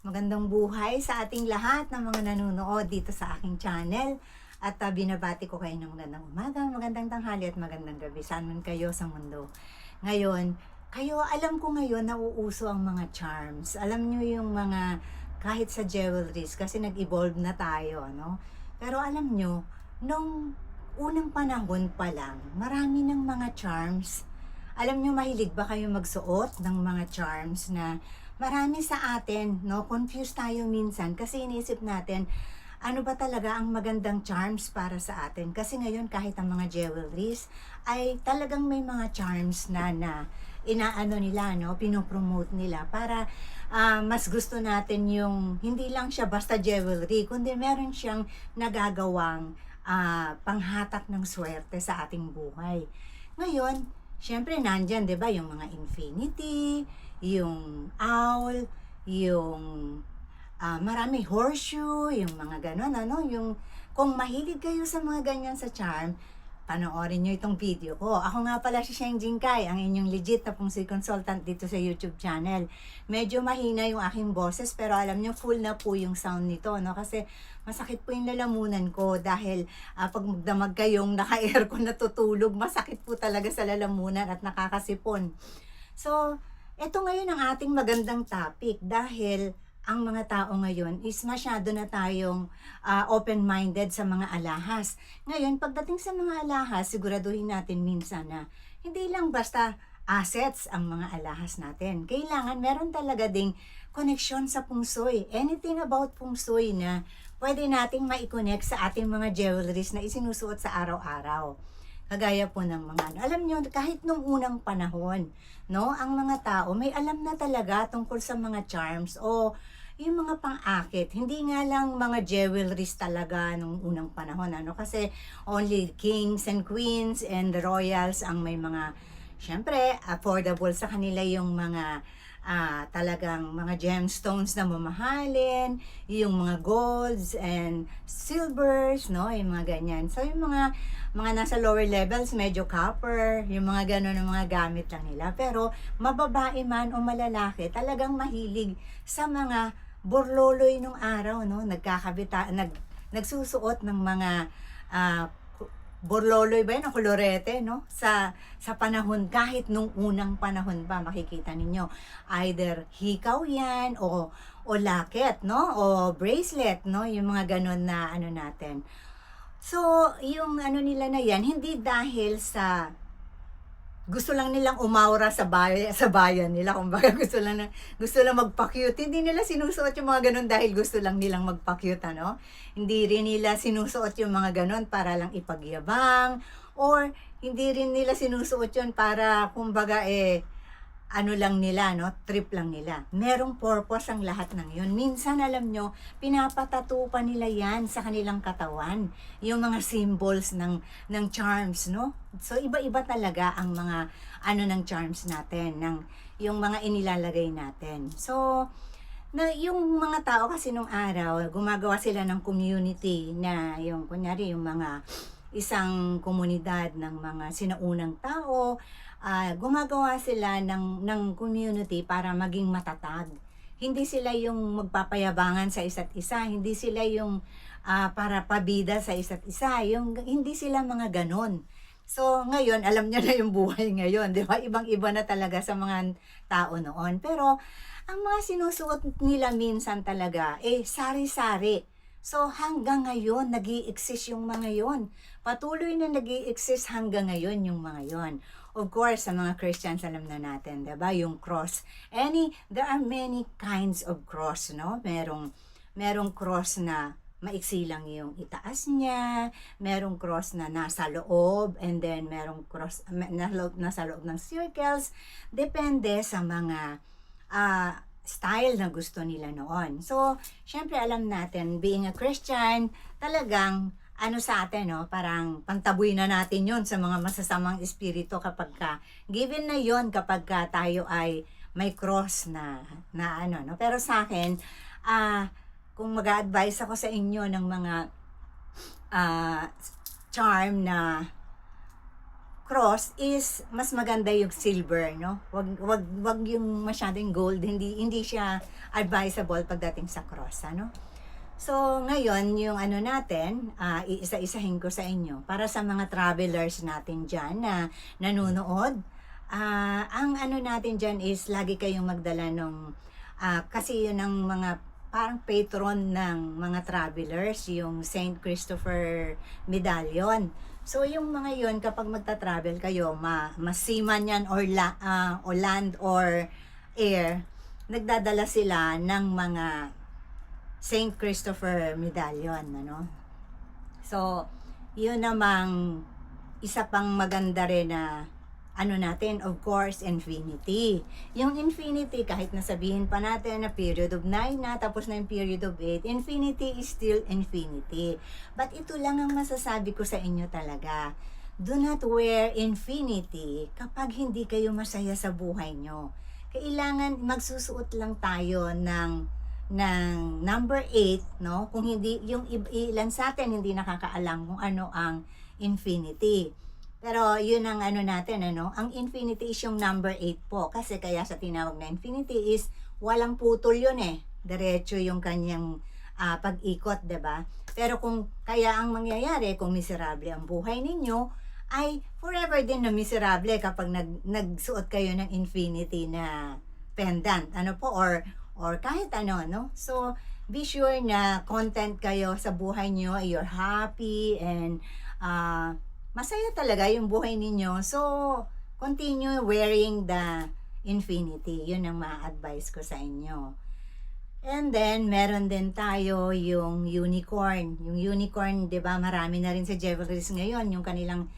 Magandang buhay sa ating lahat ng mga nanonood dito sa aking channel. At binabati ko kayo ng magandang umaga, magandang tanghali at magandang gabi. Saan man kayo sa mundo. Ngayon, alam ko ngayon nauuso ang mga charms. Alam nyo yung mga kahit sa jewelries kasi nag-evolve na tayo, no? Pero alam nyo, nung unang panahon pa lang, marami ng mga charms. Alam nyo, mahilig ba kayo magsuot ng mga charms na marami sa atin, no? Confused tayo minsan kasi iniisip natin, ano ba talaga ang magandang charms para sa atin? Kasi ngayon kahit ang mga jewelries ay talagang may mga charms na inaano nila, no? Pinopromote nila para mas gusto natin yung hindi lang siya basta jewelry, kundi meron siyang nagagawang panghatak ng swerte sa ating buhay. Ngayon, syempre nandyan, 'di ba, yung mga infinity, yung owl, yung marami horseshoe, yung mga ganon, ano, yung kung mahilig kayo sa mga ganyan sa charm, panoorin nyo itong video ko. Ako nga pala si Sheng Jinkai, ang inyong legit na pong si consultant dito sa YouTube channel. Medyo mahina yung aking boses, pero alam nyo, full na po yung sound nito, no? Kasi masakit po yung lalamunan ko dahil pag magdamag kayong naka-aircon natutulog, masakit po talaga sa lalamunan at nakakasipon. So, ito ngayon ang ating magandang topic dahil ang mga tao ngayon is masyado na tayong open-minded sa mga alahas. Ngayon, pagdating sa mga alahas, siguraduhin natin minsan na hindi lang basta assets ang mga alahas natin. Kailangan meron talaga ding connection sa Feng Shui. Anything about Feng Shui na pwede nating ma-connect sa ating mga jewelries na isinusuot sa araw-araw. Kagaya po ng mga ano. Alam nyo, kahit nung unang panahon, no, ang mga tao may alam na talaga tungkol sa mga charms o yung mga pang-akit. Hindi nga lang mga jewelries talaga nung unang panahon, ano, kasi only kings and queens and the royals ang may mga, syempre, affordable sa kanila yung mga talagang mga gemstones na mamahalin, yung mga golds and silvers, no, yung mga ganyan. So yung mga nasa lower levels, medyo copper, yung mga gano'n ng mga gamit lang nila. Pero mababae man o malalaki, talagang mahilig sa mga borloloy nung araw, no, nagsusuot ng mga borloloy ba yun, o kolorete, no? Sa panahon, kahit nung unang panahon pa, makikita ninyo, either hikaw yan, o locket, no? O bracelet, no? Yung mga ganun na ano natin. So, yung ano nila na yan, hindi dahil sa gusto lang nilang umaura sa bayan nila, kumbaga gusto lang magpa-cute. Hindi nila sinusuot yung mga ganun dahil gusto lang nilang magpa-cute, ano? Hindi rin nila sinusuot yung mga ganun para lang ipagyabang, or hindi rin nila sinusuot yun para kumbaga ano lang nila, no? Trip lang nila. Merong purpose ang lahat ng yun. Minsan, alam nyo, pinapatato pa nila yan sa kanilang katawan. Yung mga symbols ng charms, no? So, iba-iba talaga ang mga ano ng charms natin, yung mga inilalagay natin. So, yung mga tao kasi nung araw, gumagawa sila ng community na yung, kunyari, yung mga isang komunidad ng mga sinaunang tao, gumagawa sila ng community para maging matatag. Hindi sila yung magpapayabangan sa isa't isa, hindi sila yung para pabida sa isa't isa, hindi sila mga ganon. So, ngayon, alam niyo na yung buhay ngayon, di ba? Ibang-iba na talaga sa mga tao noon. Pero, ang mga sinusuot nila minsan talaga, sari-sari. So, hanggang ngayon, nag-i-exist yung mga yon. Patuloy na nag-i-exist hanggang ngayon yung mga yon. Of course, sa mga Christians, alam na natin, diba? Yung cross. There are many kinds of cross, no? Merong cross na maiksi lang yung itaas niya, merong cross na nasa loob, and then merong cross nasa loob ng circles. Depende sa mga style na gusto nila noon. So, syempre alam natin, being a Christian, talagang ano sa atin, no, parang pantaboy na natin yon sa mga masasamang espiritu kapag given na yon kapag tayo ay may cross na ano, no. Pero sa akin, kung mag-a-advise ako sa inyo ng mga charm na cross is mas maganda yung silver, no? Wag yung masyadong gold, hindi siya advisable pagdating sa cross, ano? So, ngayon, yung ano natin, iisa-isahin ko sa inyo. Para sa mga travelers natin dyan na nanonood, ang ano natin dyan is lagi kayong magdala ng, kasi yun ang mga parang patron ng mga travelers, yung Saint Christopher Medallion. So, yung mga yun, kapag magta-travel kayo, masiman yan or, o land or air, nagdadala sila ng mga Saint Christopher Medallion, ano? So, yun namang isa pang maganda rin na ano natin, of course, infinity. Yung infinity, kahit nasabihin pa natin na period of 9 na, tapos na yung period of 8, infinity is still infinity. But ito lang ang masasabi ko sa inyo talaga. Do not wear infinity kapag hindi kayo masaya sa buhay nyo. Kailangan magsusuot lang tayo ng number 8, no? Kung hindi, yung ilan sa atin hindi nakakaalam kung ano ang infinity. Pero yun ang ano natin, ano? Ang infinity is yung number 8 po. Kasi kaya sa tinawag na infinity is walang putol yun eh. Diretso yung kanyang pag-ikot, 'di ba? Pero kung kaya ang mangyayari, kung miserable ang buhay ninyo, ay forever din na miserable kapag nagsuot kayo ng infinity na pendant, ano po, or kahit ano, no? So, be sure na content kayo sa buhay nyo, you're happy, and masaya talaga yung buhay ninyo. So, continue wearing the infinity. Yun ang ma-advise ko sa inyo. And then, meron din tayo yung unicorn. Yung unicorn, di ba, marami na rin sa jewelries ngayon. Yung kanilang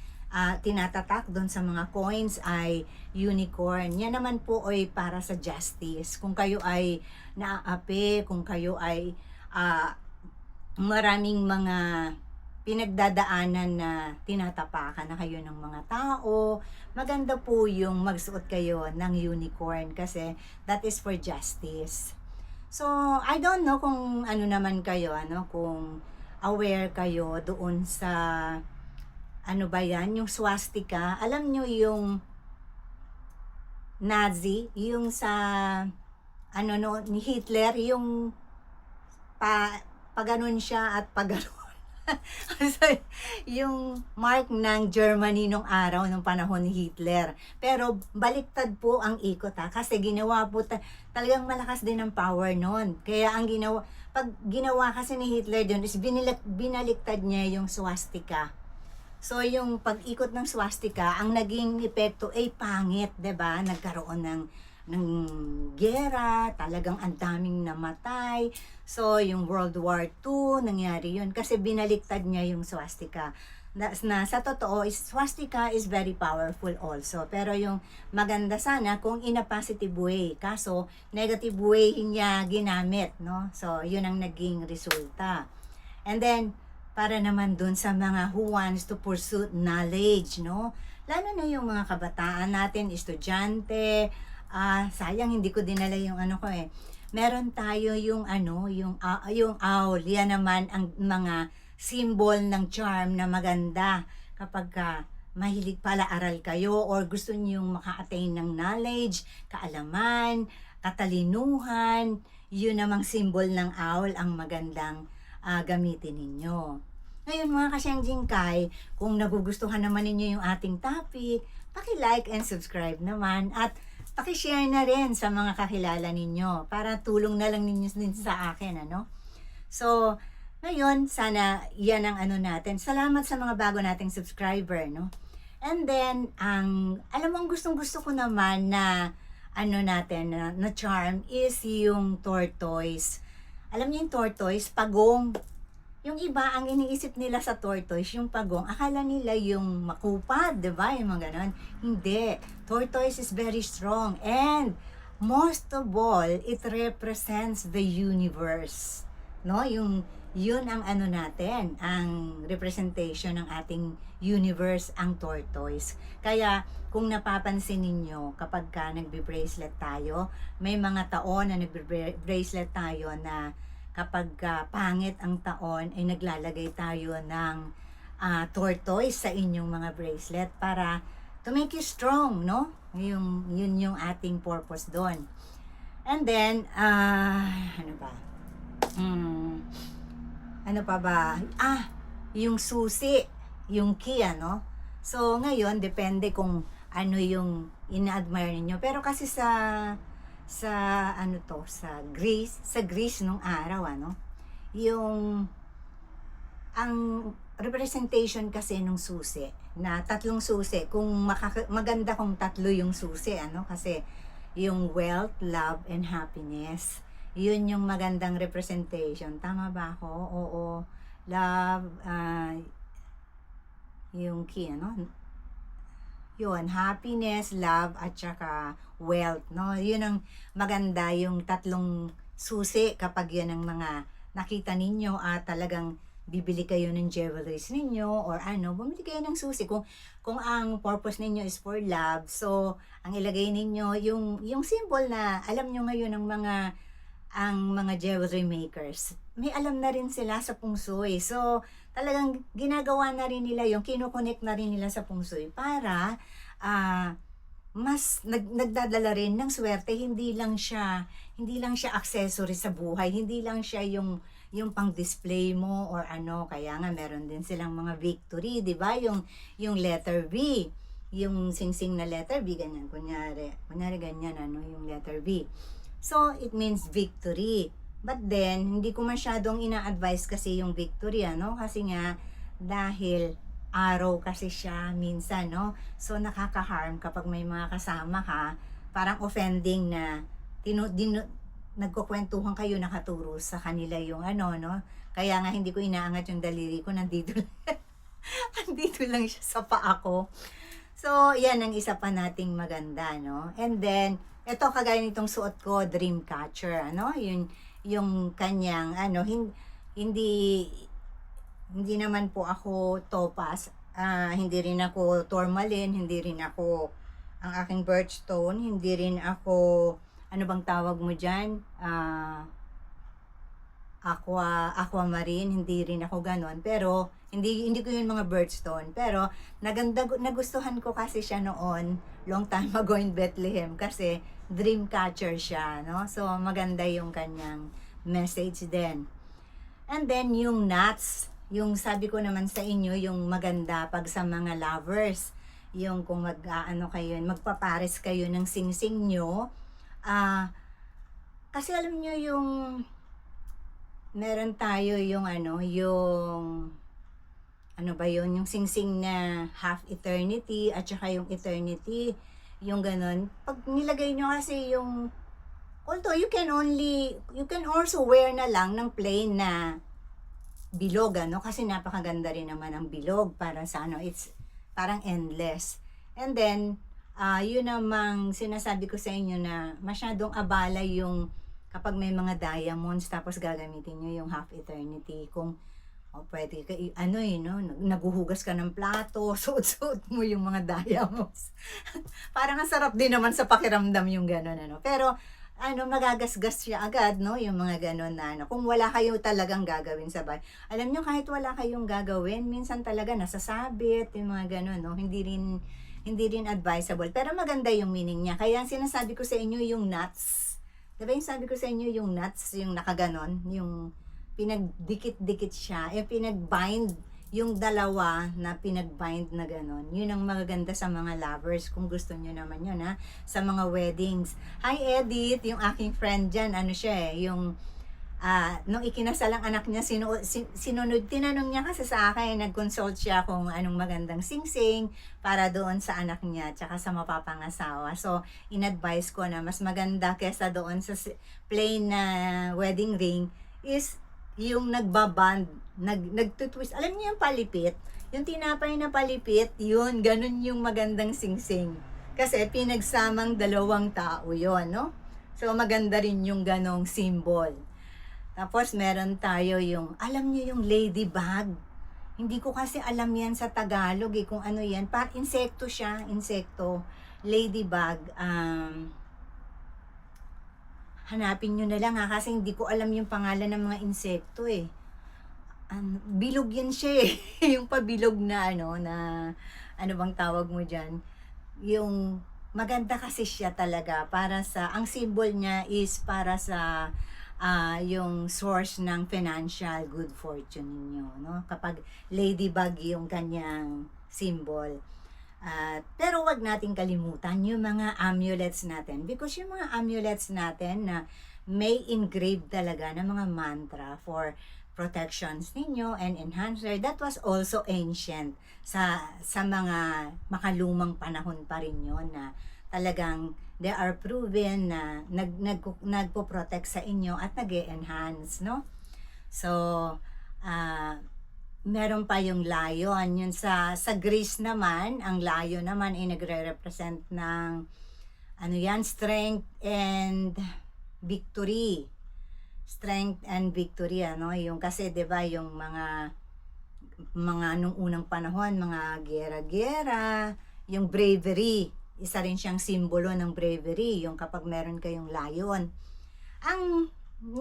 tinatatak doon sa mga coins ay unicorn. Yan naman po ay para sa justice. Kung kayo ay naaapi, kung kayo ay maraming mga pinagdadaanan na tinatapakan na kayo ng mga tao, maganda po yung magsuot kayo ng unicorn kasi that is for justice. So, I don't know kung ano naman kayo, ano, kung aware kayo doon sa ano ba yan, yung swastika. Alam nyo yung Nazi, yung sa ano no, ni Hitler, yung paganon siya at paganon. So, yung mark ng Germany nung araw, nung panahon ni Hitler. Pero baliktad po ang ikot kasi ginawa po talagang malakas din ang power noon. Kaya ang ginawa, pag ginawa kasi ni Hitler doon is binaliktad niya yung swastika. So, yung pag-ikot ng swastika, ang naging epekto ay pangit, 'di ba? Nagkaroon ng gera, talagang ang daming namatay. So, yung World War II, nangyari yun kasi binaliktad niya yung swastika. Na sa totoo, swastika is very powerful also. Pero yung maganda sana kung in a positive way. Kaso, negative way niya ginamit, no? So, yun ang naging resulta. And then, para naman dun sa mga who wants to pursue knowledge, no? Lalo na yung mga kabataan natin, estudyante, sayang hindi ko dinala yung ano ko eh. Meron tayo yung ano, yung owl. Yan naman ang mga symbol ng charm na maganda kapag mahilig pala aral kayo or gusto niyo maka-attain ng knowledge, kaalaman, katalinuhan. Yun namang symbol ng owl ang magandang gamitin ninyo. Ngayon mga kasyang-jingkay, kung nagugustuhan naman ninyo yung ating topic, paki-like and subscribe naman at paki-share na rin sa mga kakilala ninyo para tulong na lang ninyo din sa akin, ano? So, ngayon, sana yan ang ano natin. Salamat sa mga bago nating subscriber, no? And then, alam mo, ang gustong-gusto ko naman na ano natin, na charm is yung tortoise. Alam niyo yung tortoise, pagong. Yung iba, ang iniisip nila sa tortoise, yung pagong, akala nila yung makupad, di ba? Yung mga ganon. Hindi. Tortoise is very strong. And, most of all, it represents the universe. No? Yun ang ano natin, ang representation ng ating universe, ang tortoise. Kaya, kung napapansin ninyo, kapag nagbe-bracelet tayo, may mga taon na nagbe-bracelet tayo na kapag pangit ang taon ay naglalagay tayo ng tortoise sa inyong mga bracelet para to make you strong, no? Yun yung ating purpose doon. And then, ano ba? Ano pa ba? Yung susi, yung key, ano? So, ngayon, depende kung ano yung ina-admire ninyo. Pero kasi sa Greece nung araw, ano? Ang representation kasi nung susi, na tatlong susi, kung maganda kung tatlo yung susi, ano? Kasi yung wealth, love, and happiness. Yun yung magandang representation. Tama ba ako? Oo. Love, yung key, ano? Yun, happiness, love, at saka wealth, no? Yun ang maganda, yung tatlong susi kapag yun ang mga nakita ninyo at talagang bibili kayo ng jewelries ninyo or ano, bumili kayo ng susi. Kung ang purpose ninyo is for love, so ang ilagay ninyo yung symbol na alam nyo ngayon ang mga jewelry makers. May alam na rin sila sa Feng Shui. So talagang ginagawa na rin nila yung kinoconnect na rin nila sa Feng Shui para mas nagdadala rin ng swerte. Hindi lang siya accessory sa buhay, hindi lang siya yung pang-display mo or ano. Kaya nga meron din silang mga victory, 'di ba? Yung letter V, yung singsing na letter V, ganyan, kunyari ganyan, ano, yung letter V. So it means victory. But then hindi ko masyadong ina-advise kasi yung victory, ano, kasi nga dahil araw kasi siya minsan, no? So nakaka-harm kapag may mga kasama ka, parang offending na nagkukwentuhan kayo, nakaturo sa kanila yung ano, no? Kaya nga hindi ko inaangat yung daliri ko, nandito nandito lang siya sa paa ko. So yan ang isa pa nating maganda, no? And then ito, kagaya nitong suot ko, dream catcher, ano? Yung kanyang ano, hindi naman po ako topaz, hindi rin ako tourmaline, hindi rin ako ang aking birthstone, hindi rin ako, ano bang tawag mo dyan, aquamarine, hindi rin ako ganon. Pero hindi ko yun mga birthstone, pero nagustuhan ko kasi siya noon, long time ago in Bethlehem, kasi dream catcher siya, no? So maganda yung kanyang message din. And then yung nuts, yung sabi ko naman sa inyo, yung maganda pag sa mga lovers, yung kung kayo, magpapares kayo ng singsing nyo, kasi alam nyo yung meron tayo yung ano ba yun, yung singsing na half eternity at saka yung eternity, yung ganon. Pag nilagay nyo kasi yung, although you can also wear na lang ng plain na bilog, ano, kasi napakaganda rin naman ang bilog para sa ano, it's parang endless. And then yun namang sinasabi ko sa inyo na masyadong abala yung kapag may mga diamonds tapos gagamitin nyo yung half eternity. Kung pwede ka, no, naguhugas ka ng plato, suot-suot mo yung mga diamonds. Parang ang sarap din naman sa pakiramdam yung gano'n, ano. Pero magagasgas siya agad, no, yung mga gano'n na, ano, kung wala kayo talagang gagawin sa bahay. Alam nyo, kahit wala kayong gagawin, minsan talaga nasasabit, yung mga gano'n, no, hindi rin advisable. Pero maganda yung meaning niya. Kaya sinasabi ko sa inyo yung nuts. Diba yung sabi ko sa inyo yung nuts, yung nakaganon, yung pinagdikit-dikit siya, pinagbind, yung dalawa na pinagbind na ganon. Yun ang magaganda sa mga lovers, kung gusto nyo naman yun, ha, sa mga weddings. Hi Edith, yung aking friend dyan, ano siya yung nung ikinasal ang anak niya, tinanong niya kasi sa akin, nag-consult siya kung anong magandang singsing para doon sa anak niya, tsaka sa mapapangasawa. So, in-advise ko na mas maganda kesa doon sa plain na wedding ring is yung nagbaband, nagtutwist. Alam niyo yung palipit? Yung tinapay na palipit, yun, ganun yung magandang singsing. Kasi pinagsamang dalawang tao yon, no? So, maganda rin yung ganong symbol. Tapos, meron tayo yung, alam niyo yung ladybug? Hindi ko kasi alam yan sa Tagalog, kung ano yan. Insekto siya, insekto. Ladybug, hanapin nyo na lang, ha, kasi hindi ko alam yung pangalan ng mga insekto bilog yan siya yung pabilog na ano bang tawag mo dyan, yung maganda kasi siya talaga para sa, ang symbol niya is para sa yung source ng financial good fortune ninyo, no? Kapag ladybug yung kanyang symbol. Pero wag nating kalimutan yung mga amulets natin, because yung mga amulets natin na may engraved talaga ng mga mantra for protections ninyo and enhancer, that was also ancient sa mga makalumang panahon pa rin yun, na talagang they are proven na nagpo-protect sa inyo at nag-enhance, no? So, ah meron pa yung lion. Yun sa Greece naman, ang lion naman ay nagre-represent ng ano yan, strength and victory. Strength and victory, ano, yung kasi 'di ba yung mga nung unang panahon, mga gera-gera, yung bravery, isa rin siyang simbolo ng bravery, yung kapag meron kayong lion. Ang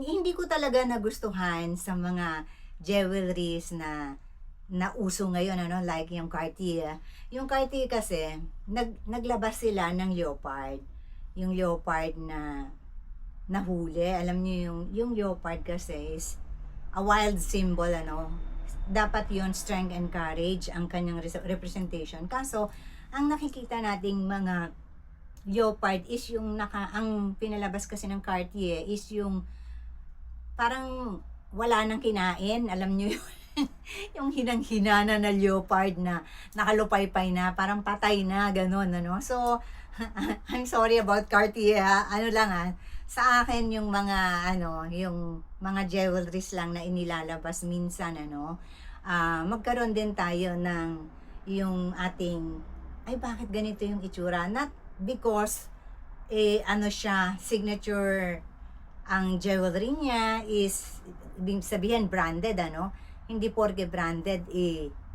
hindi ko talaga nagustuhan sa mga jewelries na uso ngayon, ano, like yung Cartier. Yung Cartier kasi, naglabas sila ng leopard. Yung leopard na nahuli. Alam niyo yung leopard kasi is a wild symbol, ano. Dapat yun, strength and courage ang kanyang representation. Kaso, ang nakikita nating mga leopard is yung ang pinalabas kasi ng Cartier is yung parang wala nang kinain, alam niyo yun. Yung hinang-hina na leopard na nakalupaypay na, parang patay na, ganun, ano. So, I'm sorry about Cartier, ha? Ano lang, sa akin yung mga, ano, yung mga jewelries lang na inilalabas minsan, ano, magkaroon din tayo ng yung ating, ay, bakit ganito yung itsura? Not because, ano siya, signature, ang jewelry niya is, ibig sabihin, branded, ano. Hindi porke branded,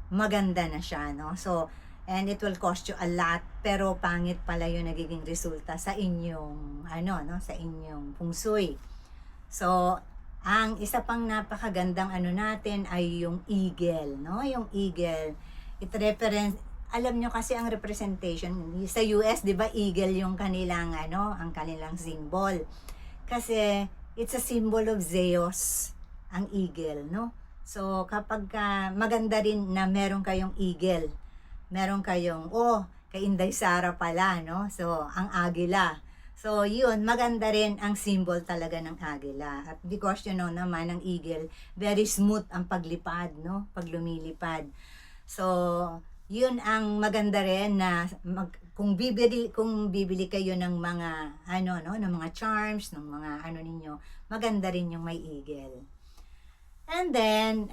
maganda na siya, no? So, and it will cost you a lot, pero pangit pala yung nagiging resulta sa inyong, ano, no? Sa inyong feng shui. So, ang isa pang napakagandang ano natin ay yung eagle, no? Yung eagle, it reference, alam nyo kasi ang representation, sa US, di ba, eagle yung kanilang, ano, ang kanilang symbol. Kasi, it's a symbol of Zeus, ang eagle, no? So, kapag maganda rin na meron kayong eagle, meron kayong, kay Inday Sara pala, no? So, ang agila. So, yun, maganda rin ang symbol talaga ng agila. At because you know naman, ang eagle, very smooth ang paglipad, no? Pag lumilipad. So, yun ang maganda rin na kung bibili kayo ng mga ano, no, ng mga charms, ng mga ano ninyo, maganda rin yung may eagle. And then,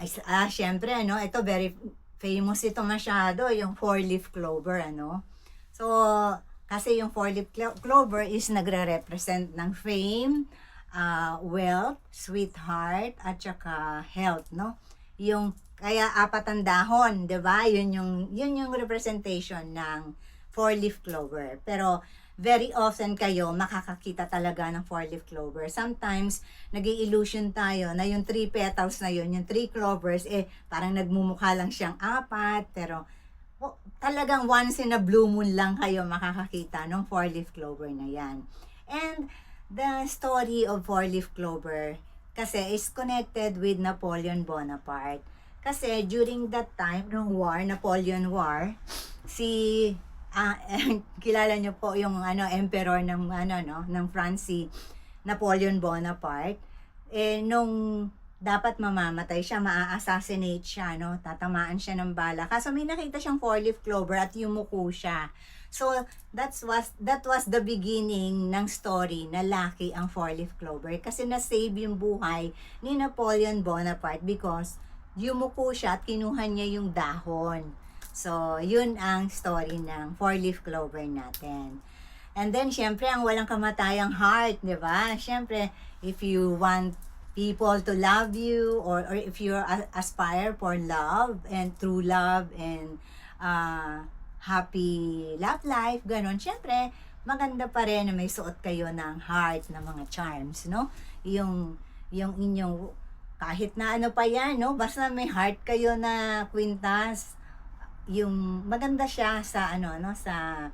syempre, ano, ito very famous ito masyado, yung 4-leaf clover, ano. So, kasi yung 4-leaf clover is nagre-represent ng fame, wealth, sweetheart, at saka health, no. Yung, kaya apat ang dahon, 'di ba? Yun yung representation ng 4-leaf clover. Pero, very often kayo makakakita talaga ng 4-leaf clover. Sometimes, nag-i-illusion tayo na yung 3 petals na yun, yung 3 clovers, parang nagmumukha lang siyang 4, pero talagang once in a blue moon lang kayo makakakita ng 4-leaf clover na yan. And the story of 4-leaf clover kasi is connected with Napoleon Bonaparte. Kasi during that time ng war, Napoleon War, si kilala niyo po yung ano emperor ng ano no ng France, si Napoleon Bonaparte. Nung dapat mamamatay siya, maa-assassinate siya, no, tatamaan siya ng bala, kaso may nakita siyang 4-leaf clover at yumuko siya. So that was the beginning ng story na lucky ang 4-leaf clover, kasi na-save yung buhay ni Napoleon Bonaparte because yumuko siya at kinuha niya yung dahon. So, yun ang story ng 4-leaf clover natin. And then, syempre, ang walang kamatayang heart, di ba? Syempre, if you want people to love you, or if you aspire for love, and true love, and happy love life, ganon, syempre, maganda pa rin na may suot kayo ng heart na mga charms, no? Yung inyong, kahit na ano pa yan, no? Basta may heart kayo na kwintas, yung maganda siya sa ano no sa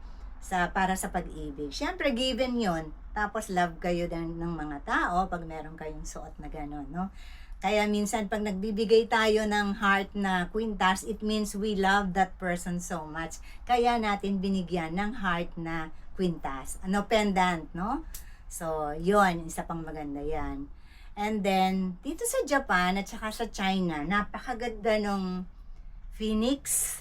para sa pag-ibig. Siyempre, given yon. Tapos, love kayo din ng mga tao pag meron kayong suot na gano'n, no? Kaya minsan, pag nagbibigay tayo ng heart na kwintas, it means we love that person so much. Kaya natin binigyan ng heart na kwintas. Ano, pendant, no? So, yon, isa pang maganda yan. And then, dito sa Japan at saka sa China, napakaganda nung phoenix.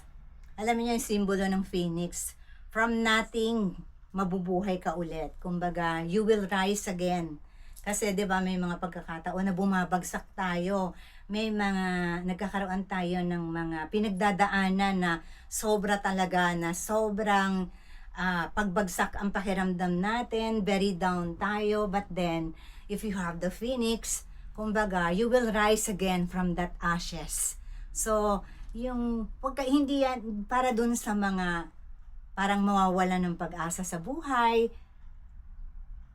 Alam niyo yung simbolo ng phoenix. From nothing, mabubuhay ka ulit. Kumbaga, you will rise again. Kasi 'di ba may mga pagkakataon na bumabagsak tayo. May mga nagkakaroon tayo ng mga pinagdadaanan na sobra talaga, na sobrang pagbagsak ang pakiramdam natin, very down tayo. But then, if you have the phoenix, kumbaga, you will rise again from that ashes. So, hindi yan para dun sa mga parang mawawala ng pag-asa sa buhay,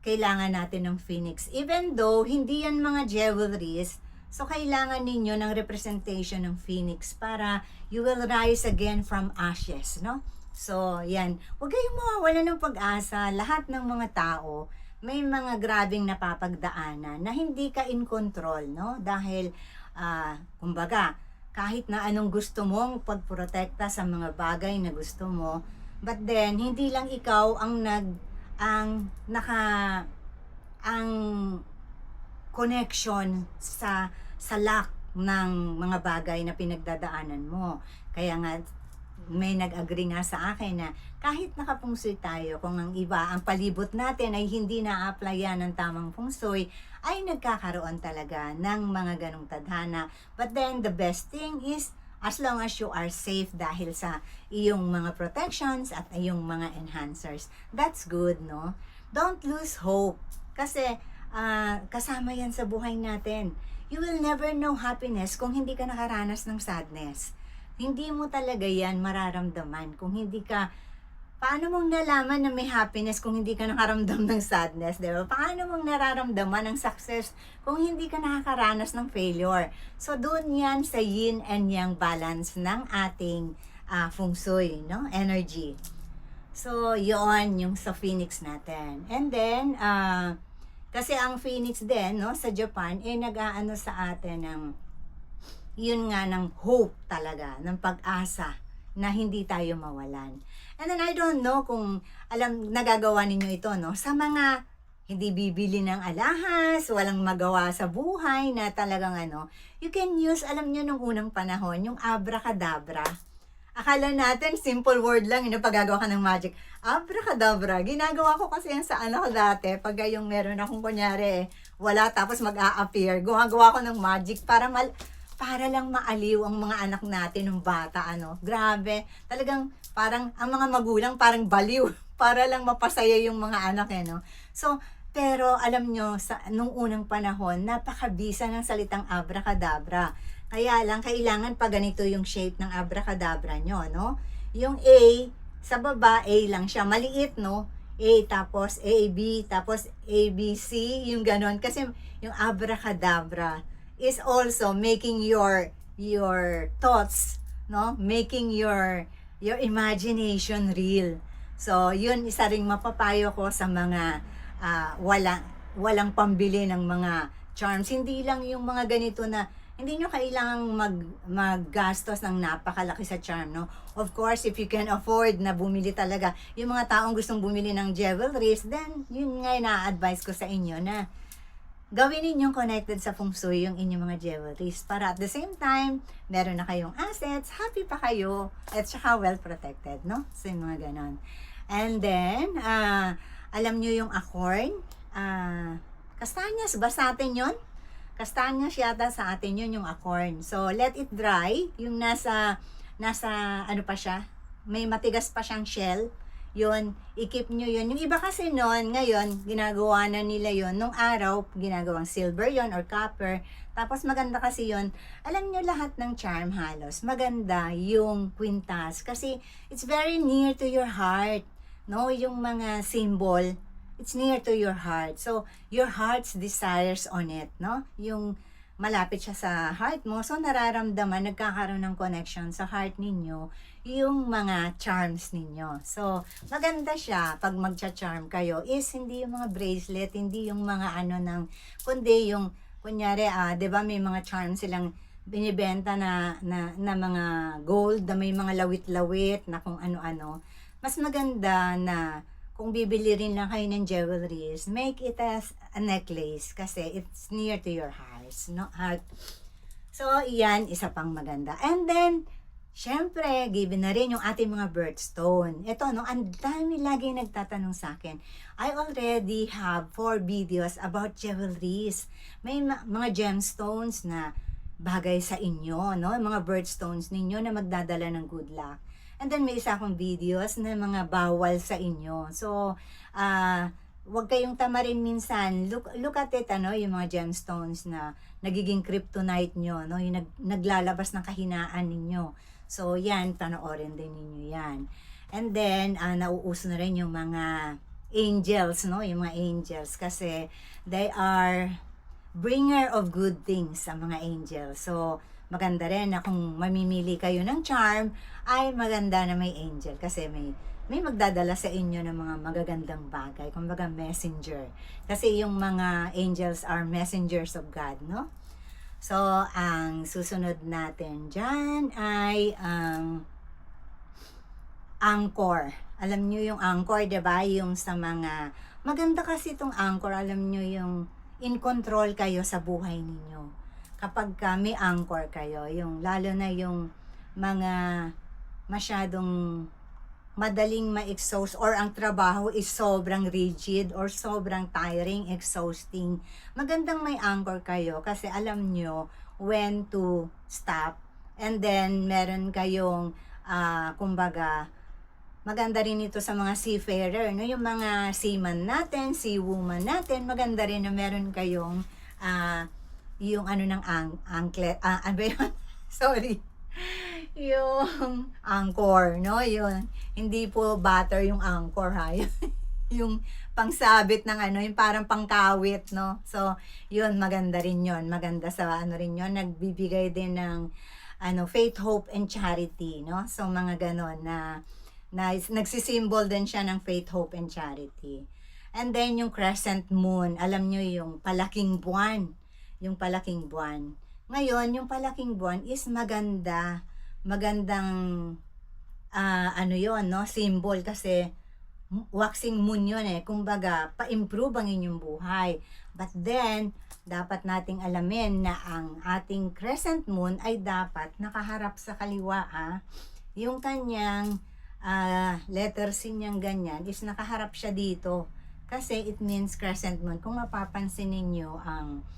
kailangan natin ng phoenix. Even though, hindi yan mga jewelries, so kailangan ninyo ng representation ng phoenix para you will rise again from ashes, no? So, yan. Huwag kayong mawawala ng pag-asa. Lahat ng mga tao, may mga grabing napapagdaanan na hindi ka in control, no? Dahil, kumbaga, kahit na anong gusto mong pagprotekta sa mga bagay na gusto mo, but then, hindi lang ikaw ang connection sa lack ng mga bagay na pinagdadaanan mo. Kaya nga, may nag-agree nga sa akin na kahit nakapungsoy tayo, kung ang iba, ang palibot natin ay hindi na-applyan ng tamang fungsoy, ay nagkakaroon talaga ng mga ganong tadhana. But then, the best thing is, as long as you are safe dahil sa iyong mga protections at iyong mga enhancers, that's good, no? Don't lose hope. Kasi, kasama yan sa buhay natin. You will never know happiness kung hindi ka nakaranas ng sadness. Hindi mo talaga yan mararamdaman kung hindi ka, paano mong nalaman na may happiness kung hindi ka nakaramdam ng sadness, di ba? Paano mong nararamdaman ng success kung hindi ka nakakaranas ng failure? So, doon yan sa yin and yang balance ng ating feng shui, no? Energy. So, yon yung sa phoenix natin. And then, kasi ang phoenix din, no, sa Japan, nag-aano sa atin ng yun nga ng hope talaga, ng pag-asa na hindi tayo mawalan. And then I don't know kung nagagawa ninyo ito, no? Sa mga hindi bibili ng alahas, walang magawa sa buhay na talagang you can use, alam nyo nung unang panahon, yung abracadabra. Akala natin, simple word lang, pagagawa ka ng magic. Abracadabra. Ginagawa ko kasi yan sa anak ko dati, pag yung meron akong kunyari, wala, tapos mag-a-appear. Gumagawa ko ng magic para lang maaliw ang mga anak natin ng bata, Grabe. Talagang parang ang mga magulang parang baliw para lang mapasaya yung mga anak, no? So, pero alam nyo, nung unang panahon, napakabisa ng salitang abracadabra. Kaya lang, kailangan pa ganito yung shape ng abracadabra nyo, no? Yung A, sa baba, A lang siya. Maliit, no? A, tapos A, B, tapos A, B, C, yung ganon. Kasi yung abracadabra is also making your thoughts, no? Making your imagination real. So, yun isa ring mapapayo ko sa mga walang pambili ng mga charms. Hindi lang yung mga ganito na hindi nyo kailangang maggastos ng napakalaki sa charm, no? Of course, if you can afford na bumili talaga, yung mga taong gustong bumili ng jewelries, then yun nga na-advise ko sa inyo na gawin ninyong connected sa feng shui yung inyong mga jewelries para at the same time, meron na kayong assets, happy pa kayo, at saka well protected, no? So, yung mga ganon. And then, alam nyo yung acorn, kastanyas ba sa atin yun? Kastanyas yata sa atin yun yung acorn. So, let it dry, yung nasa ano pa siya, may matigas pa siyang shell, yun, i-keep nyo yun. Yung iba kasi noon, ngayon, ginagawa na nila yun. Nung araw, ginagawang silver yun or copper. Tapos maganda kasi yun. Alam nyo lahat ng charm halos, maganda yung kwintas. Kasi it's very near to your heart. No? Yung mga symbol, it's near to your heart. So, your heart's desires on it. No? Yung malapit siya sa heart mo. So, nararamdaman, nagkakaroon ng connection sa heart ninyo yung mga charms ninyo. So, maganda siya pag magcha-charm kayo is hindi yung mga bracelet, hindi yung mga ano ng, kundi yung, kunyari, 'di ba may mga charms silang binibenta na mga gold, na may mga lawit-lawit, na kung ano-ano. Mas maganda na kung bibili rin lang kayo ng jewelries, make it as a necklace kasi it's near to your heart, no? Heart. So, iyan, isa pang maganda. And then, syempre, given na rin yung ating mga birthstone. Ito, no, ang dami lagi nagtatanong sa akin. I already have 4 videos about jewelries. May mga gemstones na bagay sa inyo, no? Mga birthstones ninyo na magdadala ng good luck. And then may isa akong videos na mga bawal sa inyo. So, wag kayong tamarin minsan. Look at it, yung mga gemstones na nagiging kryptonite nyo, no? Yung naglalabas ng kahinaan ninyo. So, yan, panoorin din ninyo yan. And then, nauuso na rin yung mga angels, no? Yung mga angels kasi they are bringer of good things, ang mga angels. So, maganda rin na kung mamimili kayo ng charm, ay maganda na may angel kasi may magdadala sa inyo ng mga magagandang bagay, kumbaga messenger. Kasi yung mga angels are messengers of God, no? So, ang susunod natin dyan ay ang anchor. Alam nyo yung anchor, diba? Yung sa mga, maganda kasi itong anchor, alam nyo yung in control kayo sa buhay ninyo. Kapag may anchor kayo, yung lalo na yung mga masyadong madaling ma-exhaust or ang trabaho is sobrang rigid or sobrang tiring, exhausting. Magandang may anchor kayo kasi alam nyo when to stop. And then meron kayong kumbaga maganda rin ito sa mga seafarer, no? Yung mga seaman natin, seawoman natin, maganda rin na meron kayong yung ano ng anklet, ano ba yun? Sorry. Yung anchor, no? Yun. Hindi po butter yung anchor, ha? Yung pangsabit ng yung parang pangkawit, no? So, yun, maganda rin yun. Maganda sa rin yun. Nagbibigay din ng faith, hope, and charity, no? So, mga ganon na nagsisimbol din siya ng faith, hope, and charity. And then, yung crescent moon, alam nyo yung palaking buwan. Yung palaking buwan. Ngayon, yung palaking buwan is magandang yun, no? Symbol kasi waxing moon yun kumbaga, pa-improve ang inyong buhay. But then, dapat nating alamin na ang ating crescent moon ay dapat nakaharap sa kaliwa, yung kanyang letter C niyang ganyan is nakaharap siya dito. Kasi it means crescent moon. Kung mapapansin ninyo ang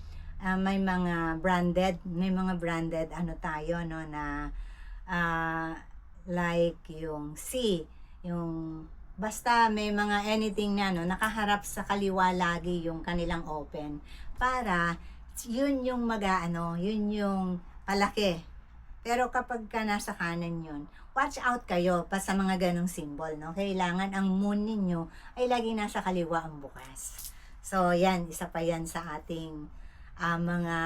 may mga branded tayo, no, na like yung C, yung basta may mga anything na nakaharap sa kaliwa lagi yung kanilang open para yun yung yun yung palaki. Pero kapag ka nasa kanan yun, watch out kayo pa sa mga ganong symbol, no? Kailangan ang moon ninyo ay lagi nasa kaliwa ang bukas. So, yan, isa pa yan sa ating mga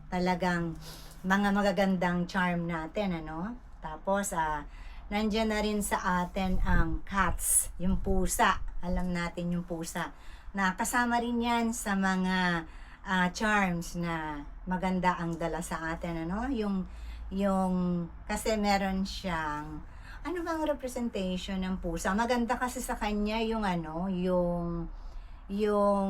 talagang mga magagandang charm natin, Tapos, nandyan na rin sa atin ang cats, yung pusa. Alam natin yung pusa. Na kasama rin yan sa mga charms na maganda ang dala sa atin, yung kasi meron siyang ano bang representation ng pusa? Maganda kasi sa kanya yung yung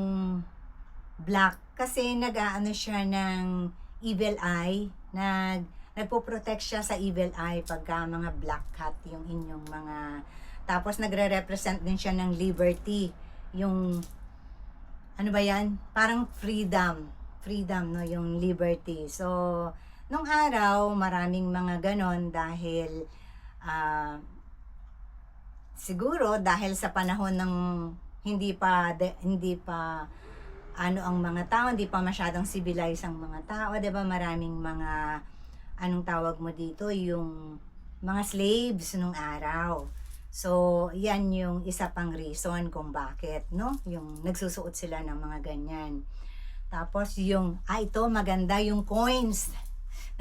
black kasi nag-aano siya ng evil eye, nagpo-protect siya sa evil eye pagka mga black cat yung inyong mga, tapos nagre-represent din siya ng liberty, yung ano ba yan? Parang freedom, no, yung liberty. So, nung araw, maraming mga ganon dahil siguro dahil sa panahon ng hindi pa ang mga tao, hindi pa masyadong civilized ang mga tao, 'di ba? Maraming mga anong tawag mo dito, yung mga slaves nung araw. So, yan yung isa pang reason kung bakit, no? Yung nagsusuot sila ng mga ganyan. Tapos yung, ito maganda yung coins.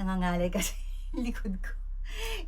Nangangalay kasi yung likod ko.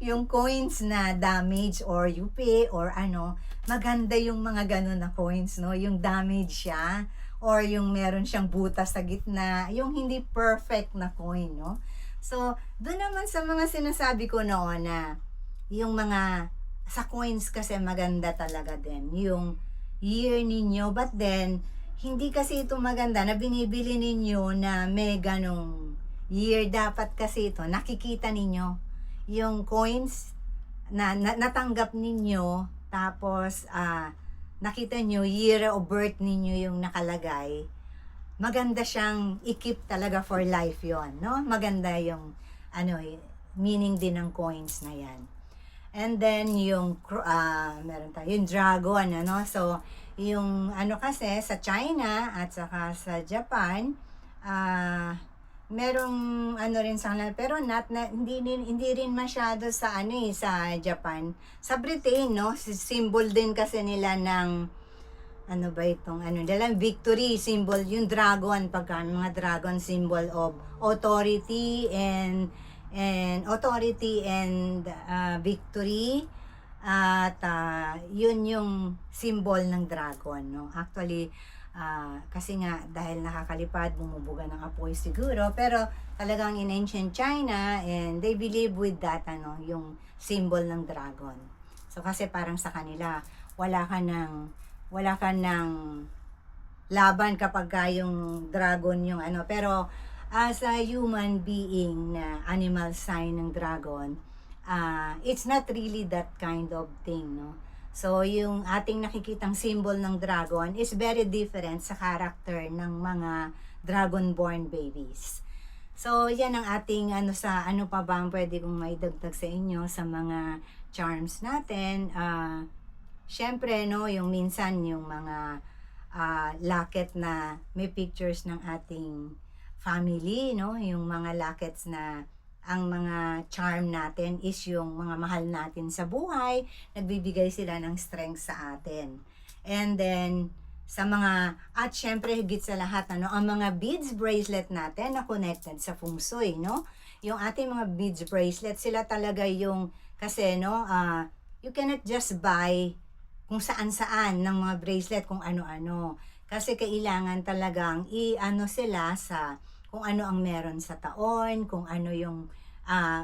Yung coins na damage or UP or ano, maganda yung mga ganun na coins, no? Yung damage siya or yung meron siyang butas sa gitna, yung hindi perfect na coin, no? So, doon naman sa mga sinasabi ko noon na yung mga sa coins kasi maganda talaga din yung year ninyo, but then hindi kasi ito maganda na binibili ninyo na may ganong year. Dapat kasi ito nakikita ninyo yung coins na, natanggap ninyo, tapos nakita nyo year of birth ninyo yung nakalagay. Maganda siyang i-keep talaga for life yon, no? Maganda yung ano, meaning din ng coins na yan. And then yung meron tayo yung dragon, ano? So yung ano kasi sa China at saka sa Japan, merong ano rin sa kanila, pero hindi rin masyado sa ano sa Japan. Sa Britain, no, symbol din kasi nila ng ano ba itong ano nila, victory symbol, yung dragon, pagka mga dragon symbol of authority and victory. At yun yung symbol ng dragon, no? Actually, kasi nga dahil nakakalipad, bumubuga ng apoy siguro, pero talagang in ancient China, and they believe with that, ano, yung symbol ng dragon. So kasi parang sa kanila wala ka ng laban kapag yung dragon yung ano, pero as a human being na animal sign ng dragon, it's not really that kind of thing, no? So, yung ating nakikitang symbol ng dragon is very different sa character ng mga dragon-born babies. So, yan ang ating ano pa ba ang pwede kong maidagdag sa inyo sa mga charms natin. Syempre, no, yung minsan yung mga locket na may pictures ng ating family, no, yung mga lockets na ang mga charm natin is yung mga mahal natin sa buhay, nagbibigay sila ng strength sa atin. And then, at syempre higit sa lahat, ano, ang mga beads bracelet natin na connected sa feng shui, no? Yung ating mga beads bracelet, sila talaga yung, kasi, no, you cannot just buy kung saan-saan ng mga bracelet, kung ano-ano. Kasi kailangan talagang i-ano sila sa kung ano ang meron sa taon, kung ano yung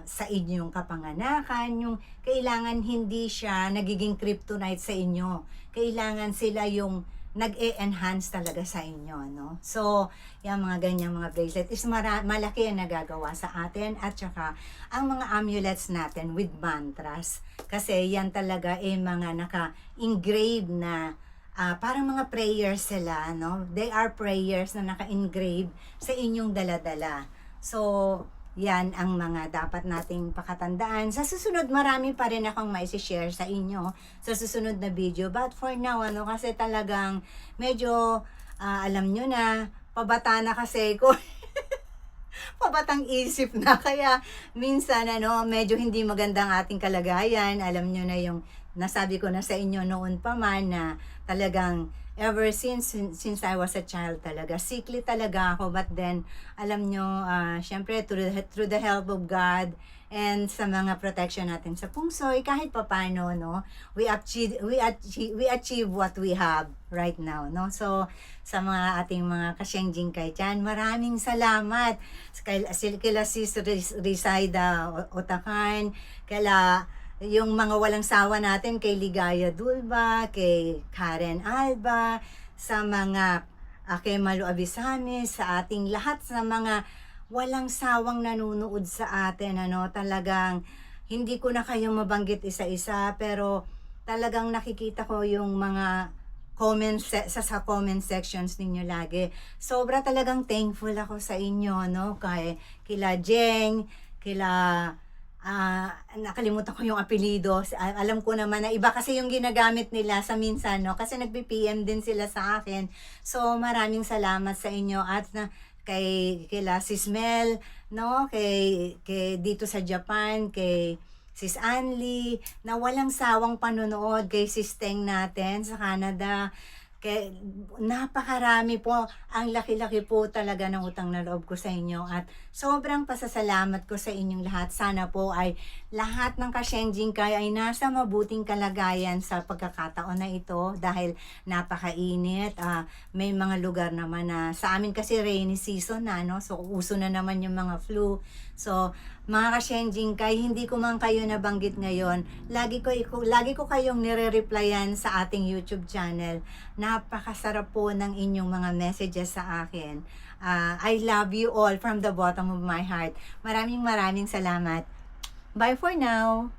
sa inyong kapanganakan, yung kailangan hindi siya nagiging kryptonite sa inyo. Kailangan sila yung nag-e-enhance talaga sa inyo, no? So, yung mga ganyang mga bracelet is malaki ang nagagawa sa atin, at saka ang mga amulets natin with mantras. Kasi yan talaga mga naka-engrave na parang mga prayers sila, no? They are prayers na naka-engrave sa inyong daladala. So, yan ang mga dapat nating pakatandaan. Sa susunod, marami pa rin akong maisi-share sa inyo sa susunod na video. But for now, ano, kasi talagang medyo, alam nyo na, pabata na kasi ko. Pabatang isip na, kaya minsan medyo hindi magandang ating kalagayan. Alam nyo na yung nasabi ko na sa inyo noon pa man na talagang ever since I was a child talaga, sickly talaga ako, but then alam nyo, syempre through the help of God and sa mga protection natin sa feng shui, kahit papano, no, we achieve what we have right now, no? So sa mga ating mga kasyeng kay dyan, maraming salamat kila Sis Rizaida Otakan, kala yung mga walang sawa natin, kay Ligaya Dulba, kay Karen Alba, sa mga kay Malu Abisamis, sa ating lahat, sa mga walang sawang nanunood sa atin, ano, talagang hindi ko na kayo mabanggit isa-isa, pero talagang nakikita ko yung mga sa comment sections ninyo lagi. Sobra talagang thankful ako sa inyo, no, kila Jeng, nakalimutan ko yung apelido. Alam ko naman na iba kasi yung ginagamit nila sa minsan, no? Kasi nagpi-PM din sila sa akin. So, maraming salamat sa inyo. At kila Sis Mel, no? Kay dito sa Japan, kay Sis Anli, na walang sawang panonood, kay Sis Teng natin sa Canada, Kaya napakarami po, ang laki-laki po talaga ng utang na loob ko sa inyo at sobrang pasasalamat ko sa inyong lahat. Sana po ay lahat ng ka-Shenjinkai ay nasa mabuting kalagayan sa pagkakataon na ito dahil napakainit. May mga lugar naman na sa amin kasi rainy season na, no? So uso na naman yung mga flu. So mga ka-Shenjinkai, hindi ko man kayo nabanggit ngayon. Lagi ko kayong nire-replyan sa ating YouTube channel. Napakasarap po ng inyong mga messages sa akin. I love you all from the bottom of my heart. Maraming salamat. Bye for now.